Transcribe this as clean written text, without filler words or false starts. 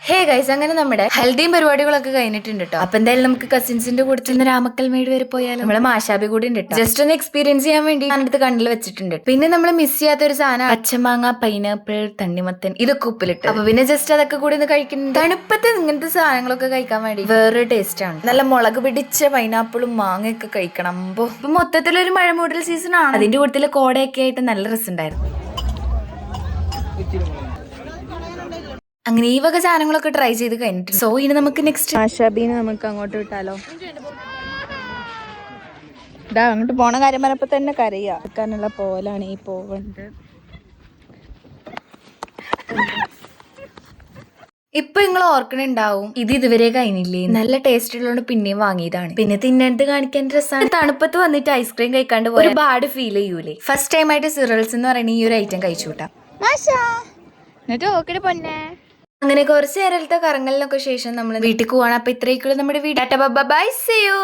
Hey guys, അങ്ങനെ നമ്മുടെ ഹൽദിയും പരിപാടികളൊക്കെ കഴിഞ്ഞിട്ടുണ്ട് കേട്ടോ. അപ്പൊ എന്തായാലും നമുക്ക് കസിൻസിന്റെ കൂടെ ചെന്ന് രാമക്കൽ മേട് വരെ പോയാലും നമ്മളെ മാഷാബി കൂടി ഉണ്ട് കേട്ടോ. ജസ്റ്റ് ഒന്ന് എക്സ്പീരിയൻസ് ചെയ്യാൻ വേണ്ടി ഞാനടുത്ത് കണ്ണിൽ വെച്ചിട്ടുണ്ട്. പിന്നെ നമ്മൾ മിസ് ചെയ്യാത്ത ഒരു സാധനം പച്ചമാങ്ങ, പൈനാപ്പിൾ, തണ്ണിമത്തൻ ഇതൊക്കെ ഉപ്പിലിട്ട്. അപ്പൊ പിന്നെ ജസ്റ്റ് അതൊക്കെ കൂടി ഒന്ന് കഴിക്കുന്നുണ്ട്. തണുപ്പത്ത് ഇങ്ങനത്തെ സാധനങ്ങളൊക്കെ കഴിക്കാൻ വേണ്ടി വേറൊരു ടേസ്റ്റ് ആണ്. നല്ല മുളക് പിടിച്ച പൈനാപ്പിളും മാങ്ങയൊക്കെ കഴിക്കണം. ഇപ്പൊ മൊത്തത്തിലൊരു മഴ മൂടൽ സീസൺ ആണ്. അതിന്റെ കൂട്ടത്തില് കോടയൊക്കെ ആയിട്ട് നല്ല രസമുണ്ടായിരുന്നു. അങ്ങനെ ഈ വക സാധനങ്ങളൊക്കെ ട്രൈ ചെയ്ത് കഴിഞ്ഞിട്ട് സോ ഇനി നമുക്ക് നെക്സ്റ്റ് ആശാബീനെ നമുക്ക് അങ്ങോട്ട് വിട്ടാലോ? ഇതാ അങ്ങോട്ട് പോണ കാര്യം പറഞ്ഞപ്പോ തന്നെ കരയാനുള്ള പോലാണ് ഈ പോവുന്നത്. ഇപ്പൊ നിങ്ങൾ ഓർക്കണുണ്ടാവും ഇത് ഇതുവരെ കഴിഞ്ഞില്ലേ, നല്ല ടേസ്റ്റ് ഉള്ളതുകൊണ്ട് പിന്നെയും വാങ്ങിയതാണ്. പിന്നെ തിന്നേണ്ടത് കാണിക്കാൻ രസമാണ്. തണുപ്പത്ത് വന്നിട്ട് ഐസ്ക്രീം കഴിക്കാണ്ട് ഒരുപാട് ഫീൽ ചെയ്യൂലേ. ഫസ്റ്റ് ടൈം ആയിട്ട് സിറൽസ് എന്ന് പറയുന്ന ഈ ഒരു ഐറ്റം കഴിച്ചു കൂട്ടാം. എന്നിട്ട് ഓക്കെ പൊന്നെ. അങ്ങനെ കുറച്ച് നേരത്തെ കറങ്ങലിനൊക്കെ ശേഷം നമ്മൾ വീട്ടിൽ പോവാണ്. അപ്പൊ ഇത്രയൊക്കെയുള്ളൂ നമ്മുടെ വീഡിയോ. By, see you.